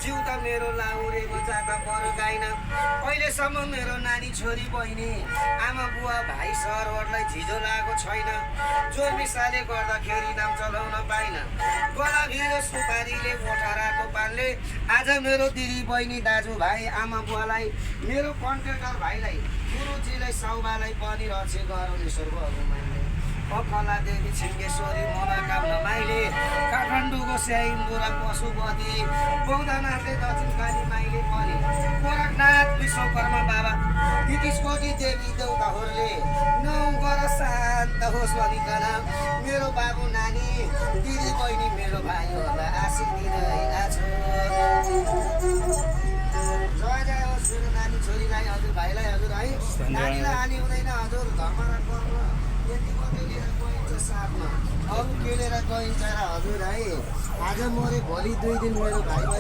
जिउ त मेरो लाउरेको जाता पर्काइन अहिलेसम्म मेरो नानी छोरी बहिनी आमा बुवा भाइ सरहरूलाई झिजो लागेको छैन। जोर मिसाले गर्दाखेरि नाम चलाउन पाइन। गला भिरो सुपारीले ओठराको पानले आज मेरो दिदी बहिनी दाजुभाइ आमा बुवालाई मेरो कन्ट्र्याक्टर भाइलाई गुरुजीलाई साउबालाई पनि रक्षे गरौँ ईश्वर भगवानले। कला देवी छिङ्गेश्वरी मनोकामना माइले काठमाडौँको स्याइम्बुरा पशुपति बौद्धनाथले दक्षिणकाली माइले पनि गोरखनाथ विश्वकर्मा बाबा 33 कोटी देवी देउताहरूले नौ गर शान्त होस् भनिकन मेरो बाबु नानी दिदी बहिनी मेरो भाइहरूलाई आशीष दिँदै आछु। जय जय होस् मेरो नानी छोरीलाई हजुर भाइलाई हजुर है नानीलाई हानि हुँदैन हजुर धर्म र कर्म यति मात्रै लिएर गइन्छ साथमा अरू के लिएर गइन्छ र हजुर है। आज मरे भोलि 2 दिन मेरो भाइ